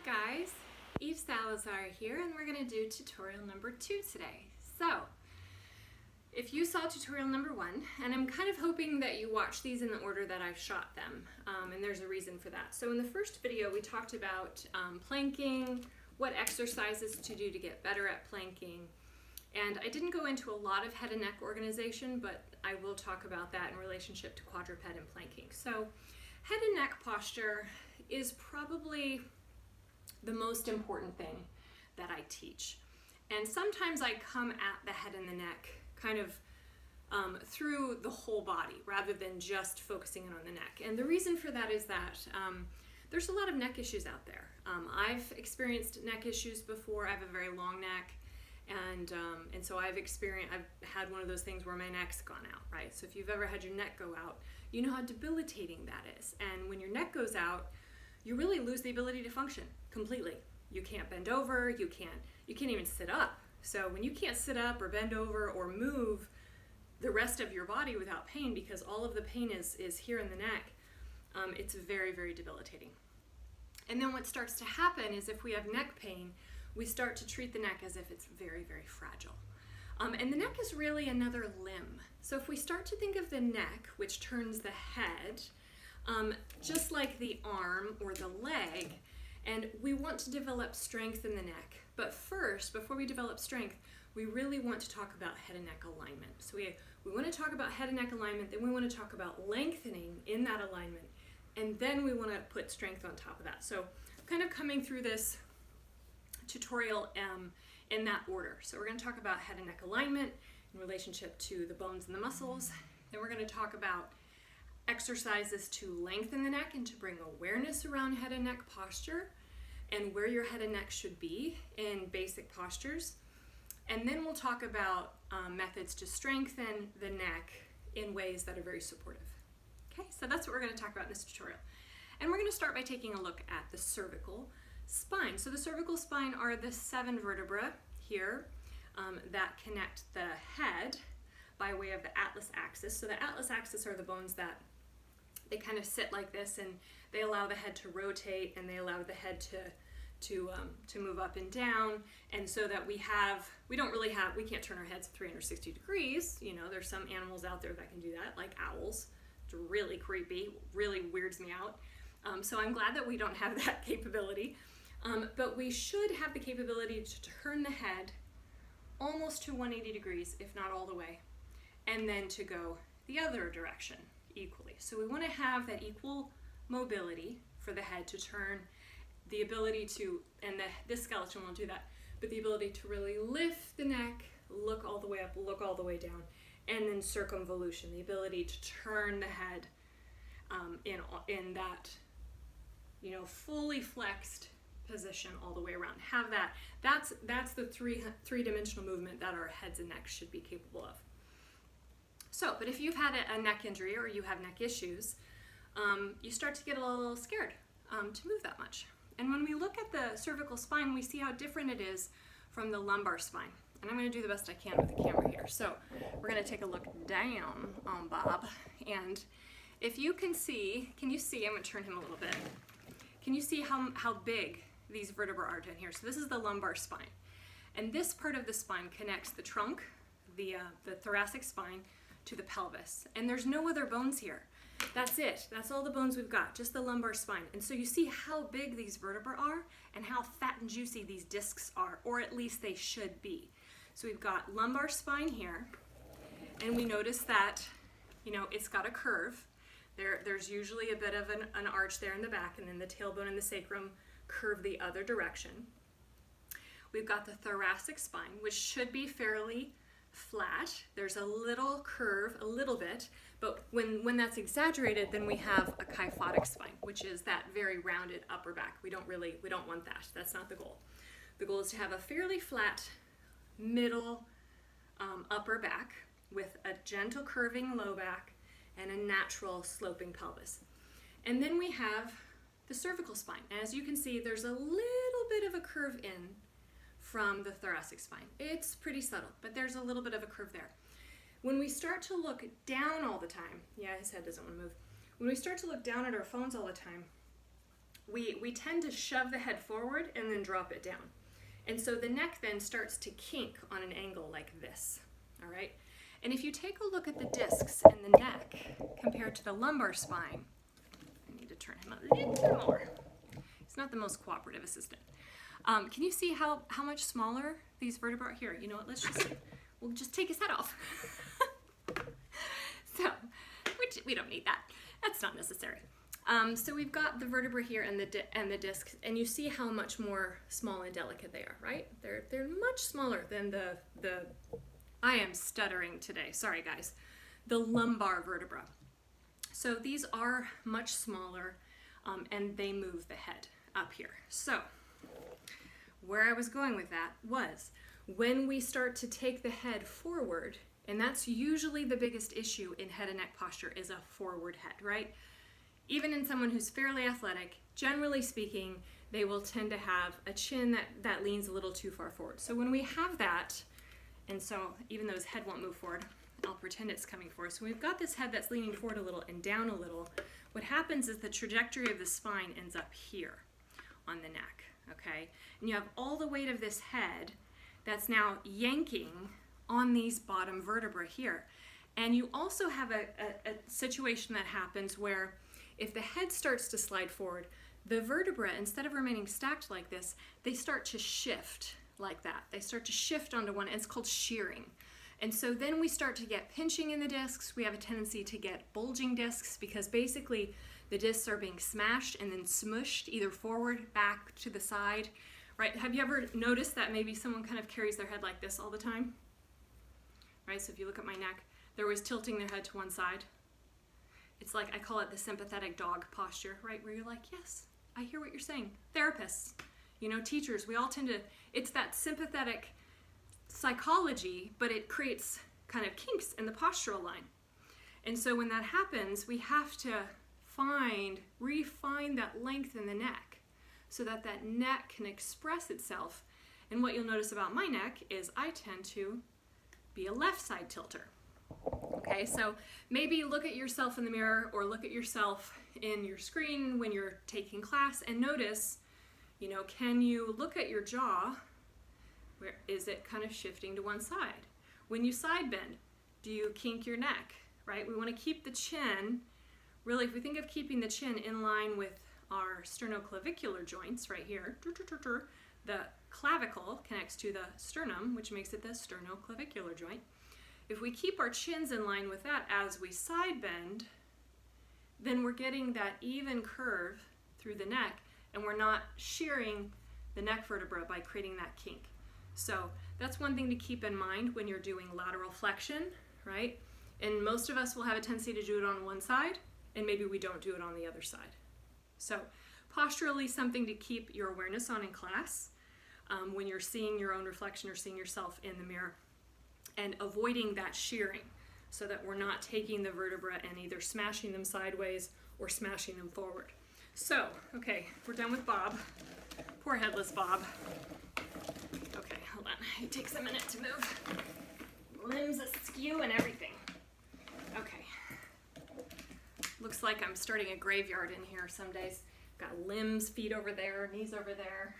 guys, Eve Salazar here, and we're going to do tutorial number 2 today. So, if you saw tutorial number 1, and I'm kind of hoping that you watch these in the order that I've shot them, and there's a reason for that. So in the first video we talked about planking, what exercises to do to get better at planking, and I didn't go into a lot of head and neck organization, but I will talk about that in relationship to quadruped and planking. So head and neck posture is probably the most important thing that I teach. And sometimes I come at the head and the neck kind of through the whole body rather than just focusing in on the neck. And the reason for that is that there's a lot of neck issues out there. I've experienced neck issues before. I have a very long neck, and so I've had one of those things where my neck's gone out, right? So if you've ever had your neck go out, you know how debilitating that is. And when your neck goes out, you really lose the ability to function completely. You can't bend over, you can't even sit up. So when you can't sit up or bend over or move the rest of your body without pain, because all of the pain is here in the neck, it's very, very debilitating. And then what starts to happen is if we have neck pain, we start to treat the neck as if it's very, very fragile. And the neck is really another limb. So if we start to think of the neck, which turns the head, just like the arm or the leg, and we want to develop strength in the neck. But first, before we develop strength, we really want to talk about head and neck alignment. So we want to talk about head and neck alignment, then we want to talk about lengthening in that alignment, and then we want to put strength on top of that. So kind of coming through this tutorial in that order. So we're going to talk about head and neck alignment in relationship to the bones and the muscles. Then we're going to talk about exercises to lengthen the neck and to bring awareness around head and neck posture and where your head and neck should be in basic postures. And then we'll talk about methods to strengthen the neck in ways that are very supportive. Okay, so that's what we're going to talk about in this tutorial. And we're going to start by taking a look at the cervical spine. So the cervical spine are the 7 vertebrae here that connect the head by way of the atlas axis. So the atlas axis are the bones that they kind of sit like this, and they allow the head to rotate, and they allow the head to move up and down, and so that we can't turn our heads 360 degrees. You know, there's some animals out there that can do that, like owls. It's really creepy, really weirds me out. So I'm glad that we don't have that capability, but we should have the capability to turn the head almost to 180 degrees, if not all the way, and then to go the other direction equally. So we want to have that equal mobility for the head to turn, the ability to, and this skeleton won't do that, but the ability to really lift the neck, look all the way up, look all the way down, and then circumvolution, the ability to turn the head in that, you know, fully flexed position all the way around. Have that. That's the three-dimensional movement that our heads and necks should be capable of. So, but if you've had a neck injury or you have neck issues, you start to get a little scared to move that much. And when we look at the cervical spine, we see how different it is from the lumbar spine. And I'm going to do the best I can with the camera here. So we're going to take a look down on Bob. And if you can see, I'm going to turn him a little bit. Can you see how big these vertebrae are down here? So this is the lumbar spine. And this part of the spine connects the trunk, the thoracic spine, to the pelvis. And there's no other bones here. That's it. That's all the bones we've got, just the lumbar spine. And so you see how big these vertebrae are and how fat and juicy these discs are, or at least they should be. So we've got lumbar spine here, and we notice that, you know, it's got a curve. There's usually a bit of an arch there in the back, and then the tailbone and the sacrum curve the other direction. We've got the thoracic spine, which should be fairly flat. There's a little curve, a little bit, but when that's exaggerated, then we have a kyphotic spine, which is that very rounded upper back. We don't want that. That's not the goal. The goal is to have a fairly flat middle upper back with a gentle curving low back and a natural sloping pelvis. And then we have the cervical spine. As you can see, there's a little bit of a curve in from the thoracic spine. It's pretty subtle, but there's a little bit of a curve there. When we start to look down all the time, yeah, his head doesn't want to move. When we start to look down at our phones all the time, we tend to shove the head forward and then drop it down. And so the neck then starts to kink on an angle like this, all right? And if you take a look at the discs in the neck compared to the lumbar spine, I need to turn him a little more. He's not the most cooperative assistant. Can you see how much smaller these vertebrae are here? You know what, we'll just take his head off. So, which we don't need that. That's not necessary. So we've got the vertebra here and the discs, and you see how much more small and delicate they are, right? They're much smaller than the I am stuttering today, sorry guys, the lumbar vertebra. So these are much smaller, and they move the head up here. So where I was going with that was when we start to take the head forward, and that's usually the biggest issue in head and neck posture, is a forward head, right? Even in someone who's fairly athletic, generally speaking, they will tend to have a chin that leans a little too far forward. So when we have that, and so even though his head won't move forward, I'll pretend it's coming forward. So we've got this head that's leaning forward a little and down a little. What happens is the trajectory of the spine ends up here on the neck, okay? And you have all the weight of this head that's now yanking on these bottom vertebrae here. And you also have a situation that happens where if the head starts to slide forward, the vertebra, instead of remaining stacked like this, they start to shift like that. They start to shift onto one, and it's called shearing. And so then we start to get pinching in the discs. We have a tendency to get bulging discs because basically the discs are being smashed and then smushed either forward, back, to the side, right? Have you ever noticed that maybe someone kind of carries their head like this all the time? Right, so if you look at my neck, they're always tilting their head to one side. It's like, I call it the sympathetic dog posture, right? Where you're like, yes, I hear what you're saying. Therapists, you know, teachers, we all tend to, it's that sympathetic psychology, but it creates kind of kinks in the postural line. And so when that happens, we have to refine that length in the neck so that that neck can express itself. And what you'll notice about my neck is I tend to be a left side tilter. Okay, so maybe look at yourself in the mirror or look at yourself in your screen when you're taking class and notice, you know, can you look at your jaw? Where is it kind of shifting to one side? When you side bend, do you kink your neck, right? We want to keep the chin, really, if we think of keeping the chin in line with our sternoclavicular joints right here, the clavicle connects to the sternum, which makes it the sternoclavicular joint. If we keep our chins in line with that as we side bend, then we're getting that even curve through the neck, and we're not shearing the neck vertebra by creating that kink. So that's one thing to keep in mind when you're doing lateral flexion, right? And most of us will have a tendency to do it on one side, and maybe we don't do it on the other side. So posturally, something to keep your awareness on in class when you're seeing your own reflection or seeing yourself in the mirror, and avoiding that shearing so that we're not taking the vertebra and either smashing them sideways or smashing them forward. So, okay, we're done with Bob. Poor headless Bob. Okay, hold on. It takes a minute to move. Limbs askew and everything. Okay. Looks like I'm starting a graveyard in here some days. Got limbs, feet over there, knees over there,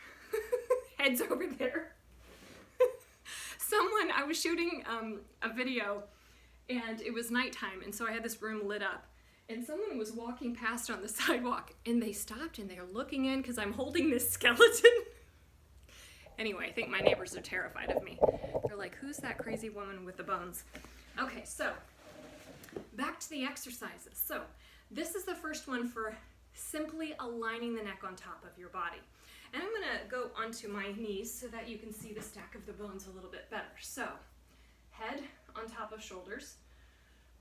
heads over there. I was shooting a video and it was nighttime, and so I had this room lit up, and someone was walking past on the sidewalk and they stopped and they're looking in because I'm holding this skeleton. Anyway, I think my neighbors are terrified of me. They're like, who's that crazy woman with the bones? Okay, so back to the exercises. So this is the first one for simply aligning the neck on top of your body. And I'm gonna go onto my knees so that you can see the stack of the bones a little bit better. So, head on top of shoulders,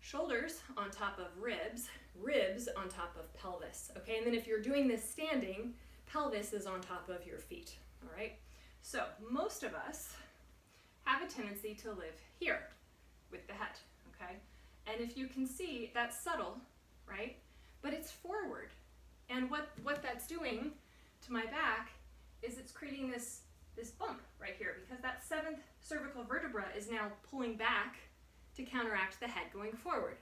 shoulders on top of ribs, ribs on top of pelvis, okay? And then if you're doing this standing, pelvis is on top of your feet, all right? So, most of us have a tendency to live here with the head, okay? And if you can see, that's subtle, right? But it's forward. And what that's doing to my back is it's creating this bump right here, because that 7th cervical vertebra is now pulling back to counteract the head going forward.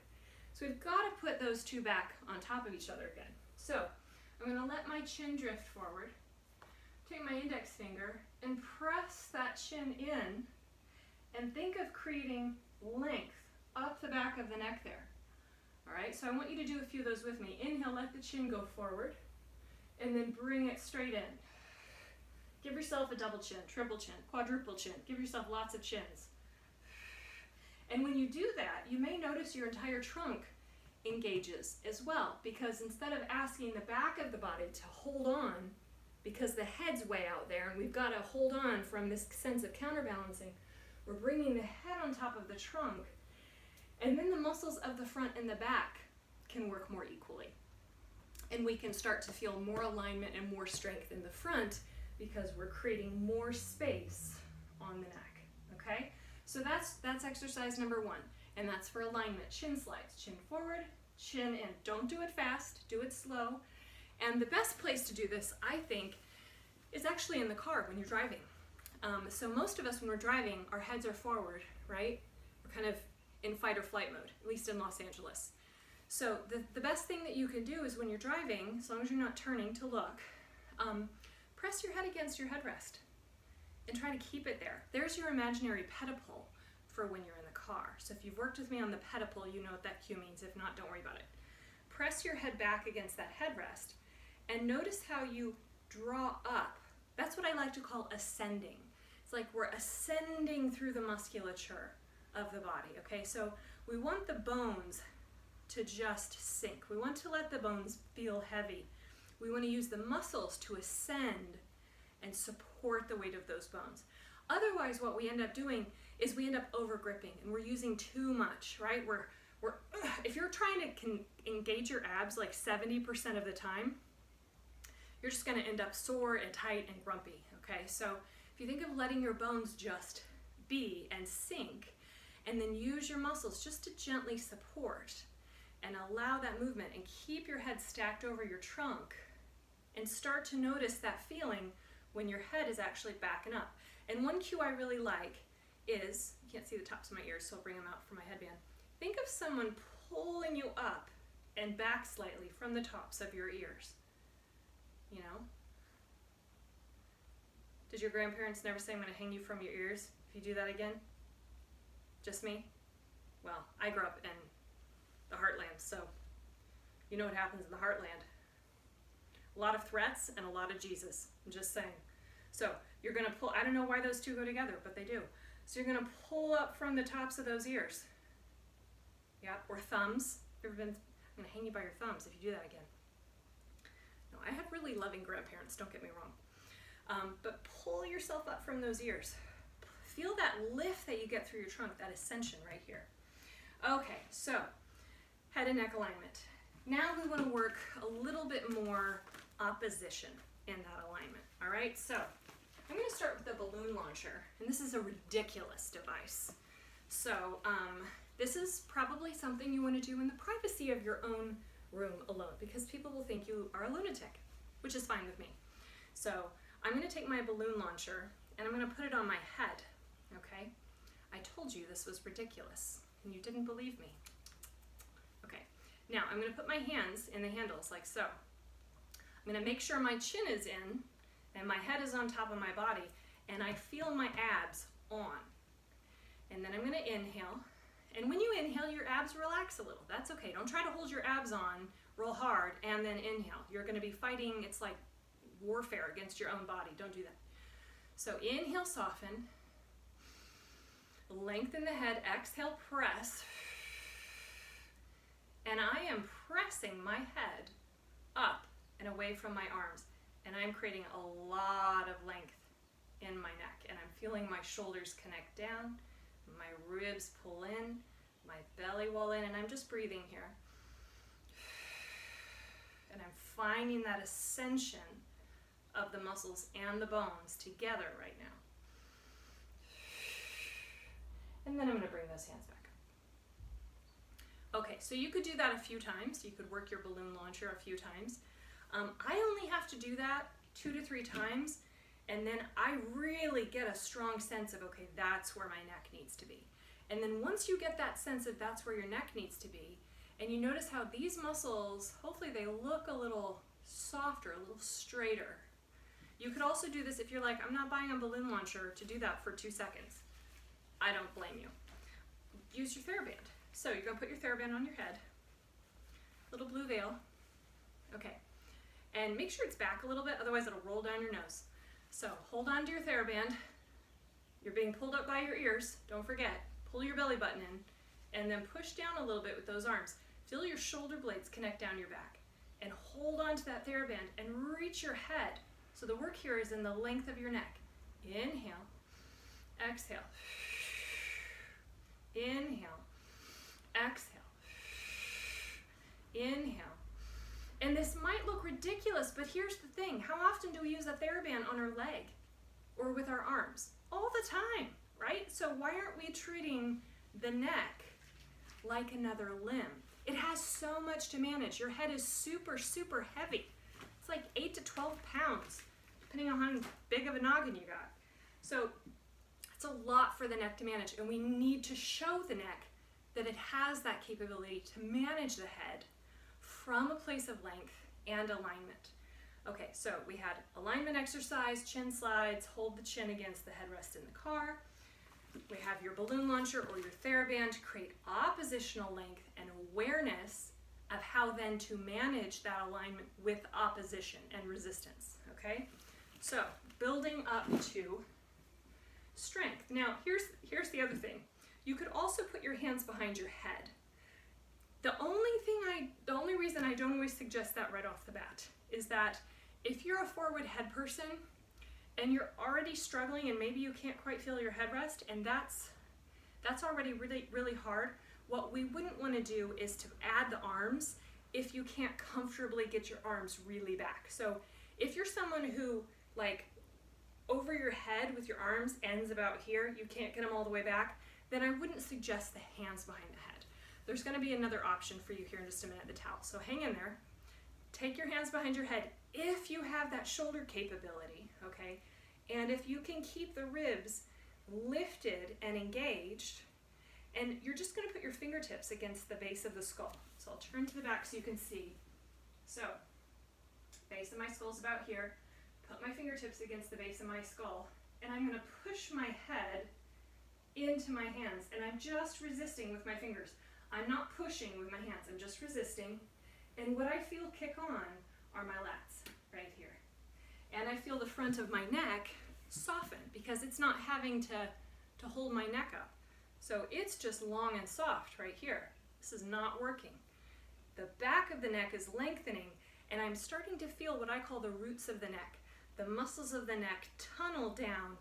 So we've got to put those two back on top of each other again. So I'm going to let my chin drift forward. Take my index finger and press that chin in and think of creating length up the back of the neck there. All right, so I want you to do a few of those with me. Inhale, let the chin go forward, and then bring it straight in. Give yourself a double chin, triple chin, quadruple chin. Give yourself lots of chins. And when you do that, you may notice your entire trunk engages as well, because instead of asking the back of the body to hold on, because the head's way out there and we've got to hold on from this sense of counterbalancing, we're bringing the head on top of the trunk, and then the muscles of the front and the back can work more equally. And we can start to feel more alignment and more strength in the front because we're creating more space on the neck, okay? So that's exercise number 1, and that's for alignment. Chin slides, chin forward, chin in. Don't do it fast, do it slow. And the best place to do this, I think, is actually in the car when you're driving. So most of us, when we're driving, our heads are forward, right? We're kind of in fight or flight mode, at least in Los Angeles. So the best thing that you can do is when you're driving, as long as you're not turning to look, press your head against your headrest and try to keep it there. There's your imaginary pedipole for when you're in the car. So if you've worked with me on the pedipole, you know what that cue means. If not, don't worry about it. Press your head back against that headrest and notice how you draw up. That's what I like to call ascending. It's like we're ascending through the musculature of the body, okay? So we want the bones to just sink. We want to let the bones feel heavy. We want to use the muscles to ascend and support the weight of those bones. Otherwise, what we end up doing is we end up over gripping and we're using too much, right? If you're trying to engage your abs like 70% of the time, you're just going to end up sore and tight and grumpy, okay? So if you think of letting your bones just be and sink, and then use your muscles just to gently support and allow that movement and keep your head stacked over your trunk and start to notice that feeling when your head is actually backing up. And one cue I really like is, you can't see the tops of my ears, so I'll bring them out for my headband. Think of someone pulling you up and back slightly from the tops of your ears. You know? Did your grandparents never say, I'm going to hang you from your ears if you do that again? Just me? Well, I grew up in the heartland, so you know what happens in the heartland. A lot of threats and a lot of Jesus. I'm just saying. So you're going to pull, I don't know why those two go together, but they do. So you're going to pull up from the tops of those ears. Yeah, or thumbs. I'm going to hang you by your thumbs if you do that again. No, I have really loving grandparents, don't get me wrong. But pull yourself up from those ears. Feel that lift that you get through your trunk, that ascension right here. Okay, so head and neck alignment. Now we want to work a little bit more opposition in that alignment. All right, so I'm going to start with the balloon launcher, and this is a ridiculous device. So this is probably something you want to do in the privacy of your own room alone, because people will think you are a lunatic, which is fine with me. So I'm going to take my balloon launcher and I'm going to put it on my head. Okay, I told you this was ridiculous and you didn't believe me. Okay, now I'm going to put my hands in the handles like so. I'm going to make sure my chin is in and my head is on top of my body and I feel my abs on. And then I'm going to inhale, and when you inhale, your abs relax a little. That's okay. Don't try to hold your abs on real hard and then inhale. You're going to be fighting, it's like warfare against your own body. Don't do that. So inhale, soften. Lengthen the head, exhale, press. And I am pressing my head up and away from my arms. And I'm creating a lot of length in my neck. And I'm feeling my shoulders connect down, my ribs pull in, my belly wall in, and I'm just breathing here. And I'm finding that ascension of the muscles and the bones together right now. And then I'm going to bring those hands back. Okay, so you could do that a few times. You could work your balloon launcher a few times. I only have to do that 2 to 3 times, and then I really get a strong sense of, okay, that's where my neck needs to be. And then once you get that sense of that's where your neck needs to be, and you notice how these muscles, hopefully they look a little softer, a little straighter. You could also do this if you're like, I'm not buying a balloon launcher to do that for 2 seconds. I don't blame you. Use your TheraBand. So you're gonna put your TheraBand on your head, little blue veil. Okay, and make sure it's back a little bit, otherwise it'll roll down your nose. So hold on to your TheraBand. You're being pulled up by your ears, don't forget. Pull your belly button in, and then push down a little bit with those arms. Feel your shoulder blades connect down your back, and hold on to that TheraBand and reach your head. So the work here is in the length of your neck. Inhale, exhale, inhale, exhale, inhale. And this might look ridiculous, but here's the thing. How often do we use a TheraBand on our leg or with our arms? All the time, right? So why aren't we treating the neck like another limb? It has so much to manage. Your head is super, super heavy. It's like 8 to 12 pounds, depending on how big of a noggin you got. So it's a lot for the neck to manage, and we need to show the neck that it has that capability to manage the head from a place of length and alignment. Okay, so we had alignment exercise, chin slides, hold the chin against the headrest in the car. We have your balloon launcher or your TheraBand to create oppositional length and awareness of how then to manage that alignment with opposition and resistance, okay? So building up to strength. Now here's the other thing. You could also put your hands behind your head. The only reason I don't always suggest that right off the bat is that if you're a forward head person and you're already struggling and maybe you can't quite feel your headrest, and that's already really, really hard, what we wouldn't want to do is to add the arms if you can't comfortably get your arms really back. So if you're someone who, like, over your head with your arms ends about here, you can't get them all the way back, then I wouldn't suggest the hands behind the head. There's going to be another option for you here in just a minute, the towel. So hang in there. Take your hands behind your head if you have that shoulder capability, okay? And if you can keep the ribs lifted and engaged, and you're just going to put your fingertips against the base of the skull. So I'll turn to the back so you can see. So base of my skull is about here. Put my fingertips against the base of my skull, and I'm going to push my head into my hands, and I'm just resisting with my fingers. I'm not pushing with my hands, I'm just resisting. And what I feel kick on are my lats right here. And I feel the front of my neck soften because it's not having to hold my neck up. So it's just long and soft right here. This is not working. The back of the neck is lengthening, and I'm starting to feel what I call the roots of the neck. The muscles of the neck tunnel down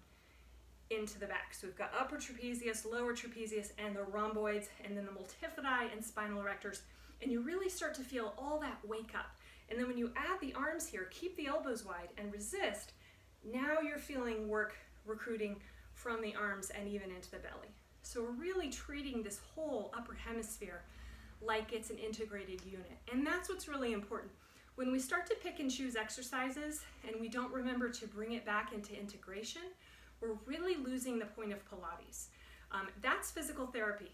into the back. So we've got upper trapezius, lower trapezius, and the rhomboids, and then the multifidi and spinal erectors. And you really start to feel all that wake up. And then when you add the arms here, keep the elbows wide and resist, now you're feeling work recruiting from the arms and even into the belly. So we're really treating this whole upper hemisphere like it's an integrated unit. And that's what's really important. When we start to pick and choose exercises and we don't remember to bring it back into integration, we're really losing the point of Pilates. That's physical therapy.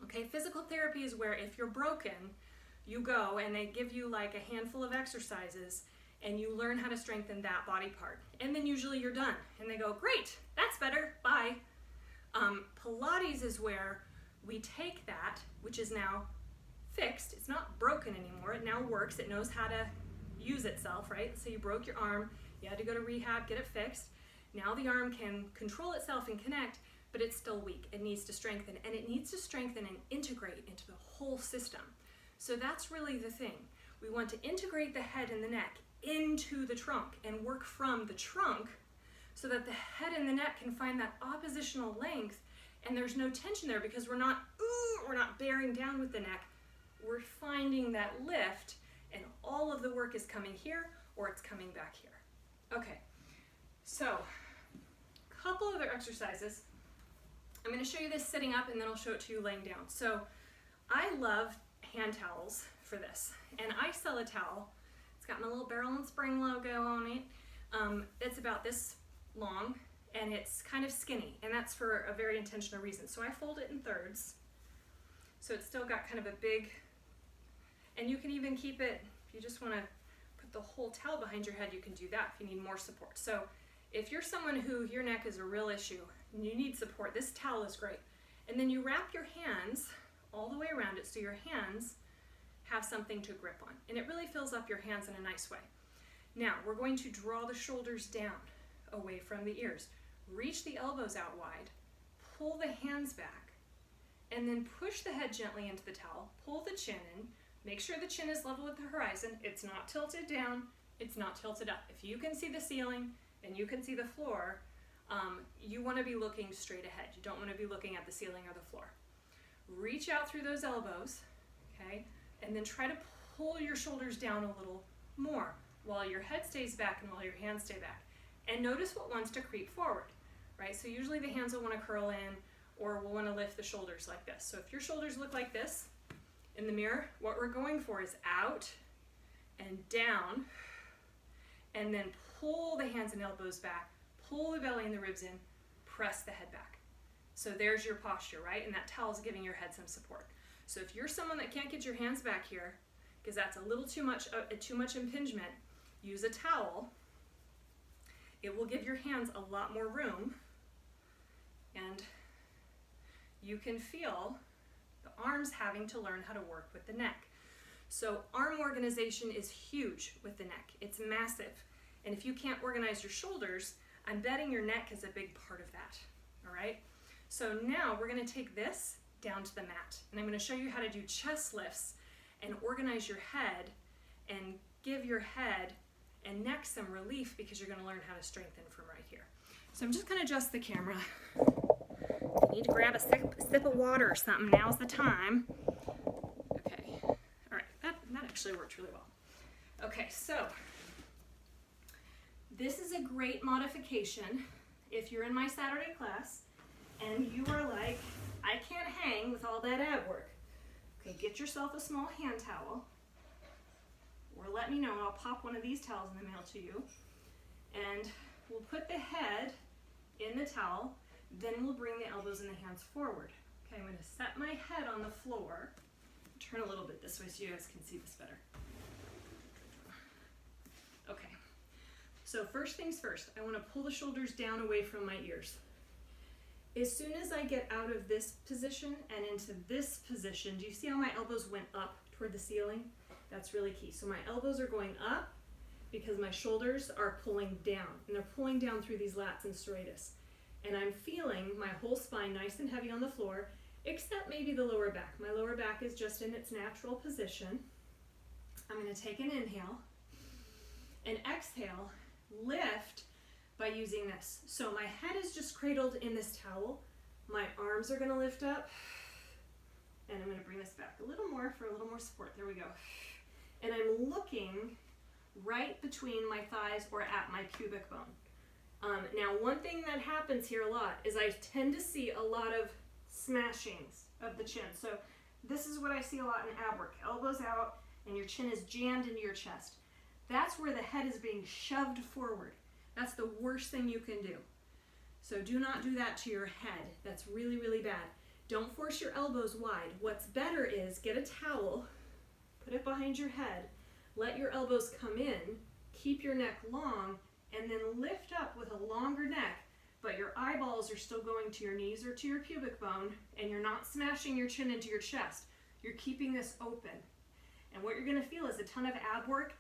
Okay, physical therapy is where if you're broken, you go and they give you like a handful of exercises and you learn how to strengthen that body part. And then usually you're done. And they go, great, that's better, bye. Pilates is where we take that, which is now fixed. It's not broken anymore. It now works. It knows how to use itself, right? So you broke your arm. You had to go to rehab, get it fixed. Now the arm can control itself and connect, but it's still weak. It needs to strengthen, and it needs to strengthen and integrate into the whole system. So that's really the thing. We want to integrate the head and the neck into the trunk and work from the trunk so that the head and the neck can find that oppositional length, and there's no tension there because we're not bearing down with the neck. We're finding that lift, and all of the work is coming here or it's coming back here. Okay, so couple other exercises. I'm going to show you this sitting up and then I'll show it to you laying down. So I love hand towels for this, and I sell a towel. It's got my little Barrel and Spring logo on it. It's about this long and it's kind of skinny, and that's for a very intentional reason. So I fold it in thirds, so it's still got kind of a big, and you can even keep it, if you just want to put the whole towel behind your head, you can do that if you need more support. So if you're someone who your neck is a real issue and you need support, this towel is great. And then you wrap your hands all the way around it so your hands have something to grip on. And it really fills up your hands in a nice way. Now, we're going to draw the shoulders down away from the ears. Reach the elbows out wide, pull the hands back, and then push the head gently into the towel, pull the chin in, make sure the chin is level with the horizon. It's not tilted down, it's not tilted up. If you can see the ceiling and you can see the floor, you want to be looking straight ahead. You don't want to be looking at the ceiling or the floor. Reach out through those elbows, okay, and then try to pull your shoulders down a little more while your head stays back and while your hands stay back. And notice what wants to creep forward, right? So usually the hands will want to curl in or will want to lift the shoulders like this. So if your shoulders look like this in the mirror, what we're going for is out and down, and then pull the hands and elbows back, pull the belly and the ribs in, press the head back. So there's your posture, right? And that towel is giving your head some support. So if you're someone that can't get your hands back here, because that's a little too much impingement, use a towel. It will give your hands a lot more room, and you can feel the arms having to learn how to work with the neck. So arm organization is huge with the neck. It's massive. And if you can't organize your shoulders, I'm betting your neck is a big part of that, all right? So now we're gonna take this down to the mat, and I'm gonna show you how to do chest lifts and organize your head and give your head and neck some relief, because you're gonna learn how to strengthen from right here. So I'm just gonna adjust the camera. If you need to grab a sip of water or something, now's the time. Okay, all right, that actually worked really well. Okay, so this is a great modification if you're in my Saturday class and you are like, I can't hang with all that ab work. Okay, get yourself a small hand towel, or let me know and I'll pop one of these towels in the mail to you. And we'll put the head in the towel, then we'll bring the elbows and the hands forward. Okay, I'm gonna set my head on the floor. Turn a little bit this way so you guys can see this better. Okay, so first things first, I wanna pull the shoulders down away from my ears. As soon as I get out of this position and into this position, do you see how my elbows went up toward the ceiling? That's really key. So my elbows are going up because my shoulders are pulling down, and they're pulling down through these lats and serratus. And I'm feeling my whole spine nice and heavy on the floor, except maybe the lower back. My lower back is just in its natural position. I'm gonna take an inhale and exhale, lift by using this. So my head is just cradled in this towel. My arms are gonna lift up, and I'm gonna bring this back a little more for a little more support. There we go. And I'm looking right between my thighs or at my pubic bone. Now, one thing that happens here a lot is I tend to see a lot of smashings of the chin. So this is what I see a lot in ab work. Elbows out and your chin is jammed into your chest. That's where the head is being shoved forward. That's the worst thing you can do. So do not do that to your head. That's really, really bad. Don't force your elbows wide. What's better is get a towel, put it behind your head, let your elbows come in, keep your neck long, and then lift up with a longer neck, but your eyeballs are still going to your knees or to your pubic bone, and you're not smashing your chin into your chest. You're keeping this open. And what you're gonna feel is a ton of ab work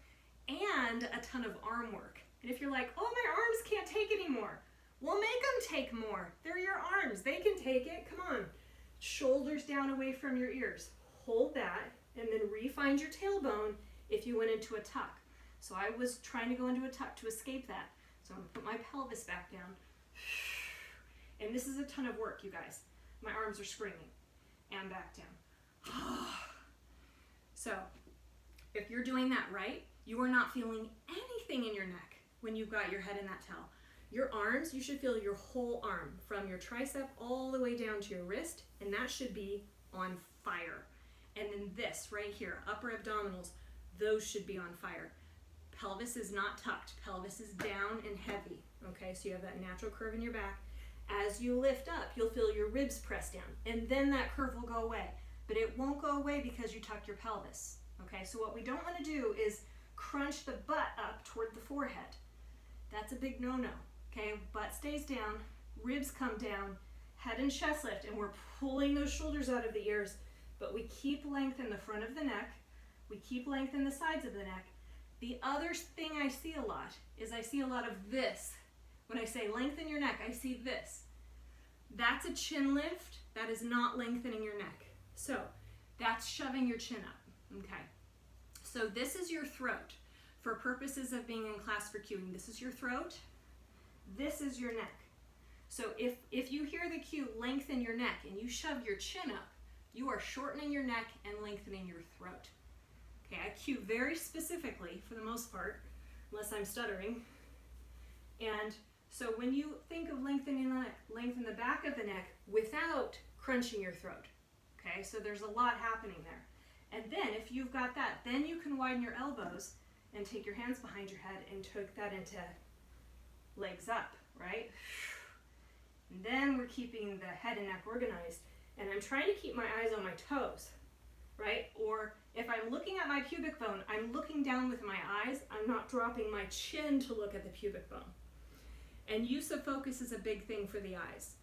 and a ton of arm work. And if you're like, oh, my arms can't take anymore, well, make them take more. They're your arms, they can take it, come on. Shoulders down away from your ears. Hold that, and then re-find your tailbone if you went into a tuck. So I was trying to go into a tuck to escape that. So I'm gonna put my pelvis back down. And this is a ton of work, you guys. My arms are screaming. And back down. So if you're doing that right, you are not feeling anything in your neck when you've got your head in that towel. Your arms, you should feel your whole arm from your tricep all the way down to your wrist, and that should be on fire. And then this right here, upper abdominals, those should be on fire. Pelvis is not tucked. Pelvis is down and heavy. Okay, so you have that natural curve in your back. As you lift up, you'll feel your ribs press down, and then that curve will go away. But it won't go away because you tuck your pelvis. Okay, so what we don't want to do is crunch the butt up toward the forehead. That's a big no-no, okay? Butt stays down, ribs come down, head and chest lift, and we're pulling those shoulders out of the ears, but we keep length in the front of the neck, we keep length in the sides of the neck. The other thing I see a lot is I see a lot of this. When I say lengthen your neck, I see this. That's a chin lift. That is not lengthening your neck. So that's shoving your chin up, okay? So this is your throat. For purposes of being in class for cueing, this is your throat, this is your neck. So if you hear the cue, lengthen your neck, and you shove your chin up, you are shortening your neck and lengthening your throat. Okay, I cue very specifically for the most part, unless I'm stuttering. And so when you think of lengthening the neck, lengthen the back of the neck without crunching your throat. Okay, so there's a lot happening there. And then if you've got that, then you can widen your elbows and take your hands behind your head and tuck that into legs up, right? And then we're keeping the head and neck organized. And I'm trying to keep my eyes on my toes, right? Or if I'm looking at my pubic bone, I'm looking down with my eyes. I'm not dropping my chin to look at the pubic bone. And use of focus is a big thing for the eyes.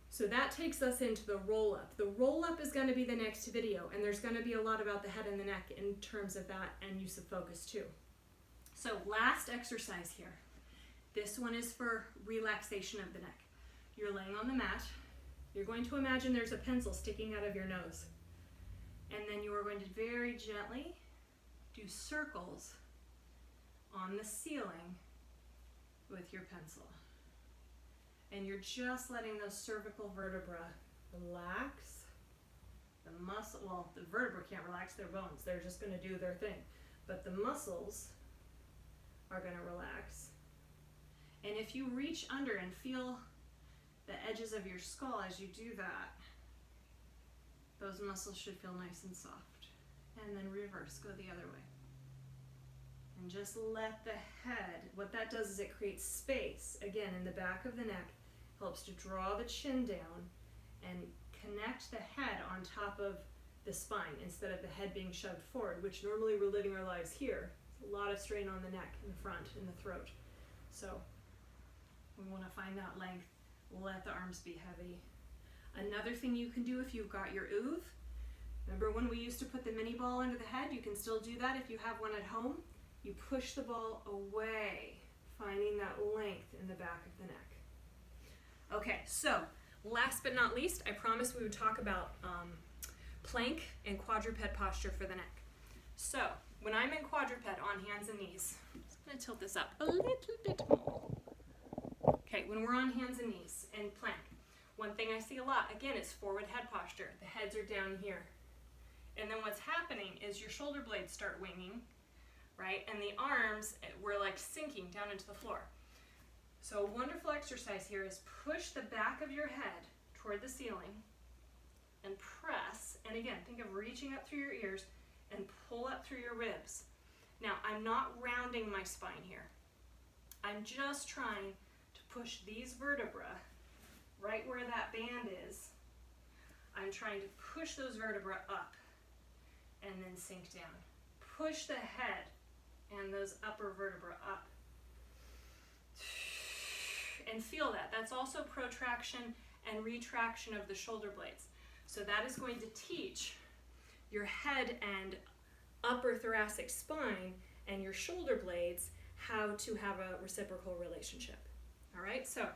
So that takes us into the roll-up. The roll-up is going to be the next video, and there's going to be a lot about the head and the neck in terms of that and use of focus too. So last exercise here. This one is for relaxation of the neck. You're laying on the mat. You're going to imagine there's a pencil sticking out of your nose. And then you are going to very gently do circles on the ceiling with your pencil. And you're just letting those cervical vertebrae relax. The muscle, well, the vertebrae can't relax their bones. They're just going to do their thing. But the muscles are going to relax. And if you reach under and feel the edges of your skull as you do that, those muscles should feel nice and soft. And then reverse, go the other way. And just let the head, what that does is it creates space, again, in the back of the neck, helps to draw the chin down and connect the head on top of the spine instead of the head being shoved forward, which normally we're living our lives here. A lot of strain on the neck, in the front, in the throat. So we want to find that length. Let the arms be heavy. Another thing you can do if you've got your oeuvre, remember when we used to put the mini ball under the head? You can still do that if you have one at home. You push the ball away, finding that length in the back of the neck. Okay, so last but not least, I promised we would talk about plank and quadruped posture for the neck. So when I'm in quadruped on hands and knees, I'm just going to tilt this up a little bit more. Okay, when we're on hands and knees and plank, one thing I see a lot, again, is forward head posture. The heads are down here. And then what's happening is your shoulder blades start winging, right? And the arms, we're like sinking down into the floor. So a wonderful exercise here is push the back of your head toward the ceiling and press. And again, think of reaching up through your ears and pull up through your ribs. Now, I'm not rounding my spine here. I'm just trying to push these vertebrae right where that band is. I'm trying to push those vertebrae up and then sink down. Push the head and those upper vertebrae up. And feel that. That's also protraction and retraction of the shoulder blades. So that is going to teach your head and upper thoracic spine and your shoulder blades how to have a reciprocal relationship. All right, so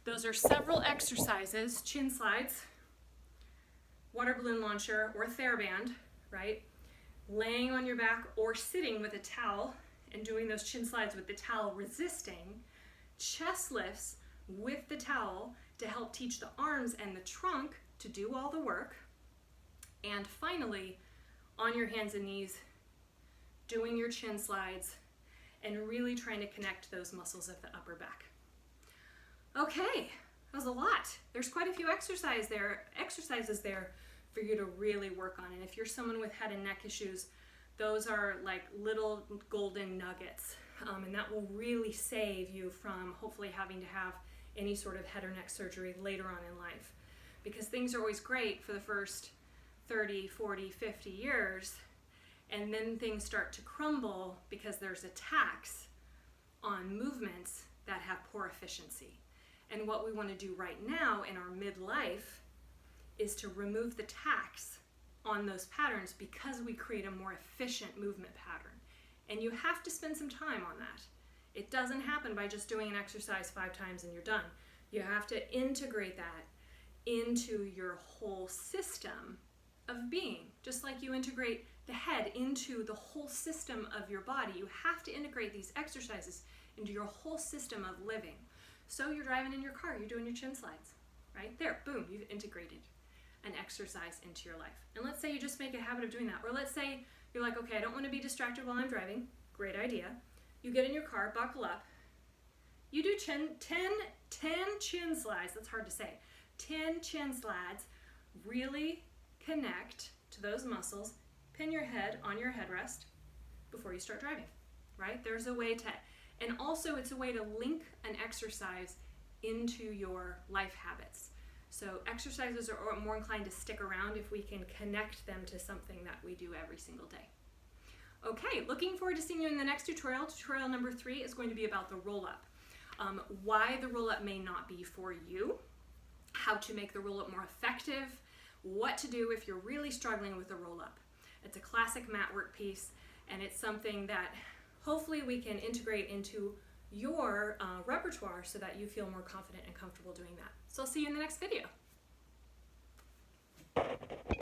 those are several exercises: chin slides, water balloon launcher, or TheraBand, right? Laying on your back or sitting with a towel and doing those chin slides with the towel resisting, chest lifts with the towel to help teach the arms and the trunk to do all the work, and finally, on your hands and knees, doing your chin slides and really trying to connect those muscles of the upper back. Okay, that was a lot. There's quite a few exercises there for you to really work on. And if you're someone with head and neck issues, those are like little golden nuggets. And that will really save you from hopefully having to have any sort of head or neck surgery later on in life. Because things are always great for the first 30, 40, 50 years. and then things start to crumble because there's a tax on movements that have poor efficiency. And what we want to do right now in our midlife is to remove the tax on those patterns because we create a more efficient movement pattern. And you have to spend some time on that. It doesn't happen by just doing an exercise 5 times and you're done. You have to integrate that into your whole system of being. Just like you integrate the head into the whole system of your body, you have to integrate these exercises into your whole system of living. So you're driving in your car, you're doing your chin slides, right? There, boom, you've integrated an exercise into your life. And let's say you just make a habit of doing that. Or let's say you're like, okay, I don't want to be distracted while I'm driving. Great idea. You get in your car, buckle up. You do 10 chin slides. That's hard to say. 10 chin slides. Really connect to those muscles. Pin your head on your headrest before you start driving, right? There's a way to, and also it's a way to link an exercise into your life habits. So exercises are more inclined to stick around if we can connect them to something that we do every single day. Okay, looking forward to seeing you in the next tutorial. Tutorial number 3 is going to be about the roll-up. Why the roll-up may not be for you, how to make the roll-up more effective, what to do if you're really struggling with the roll-up. It's a classic mat work piece, and it's something that hopefully we can integrate into your repertoire so that you feel more confident and comfortable doing that. So I'll see you in the next video.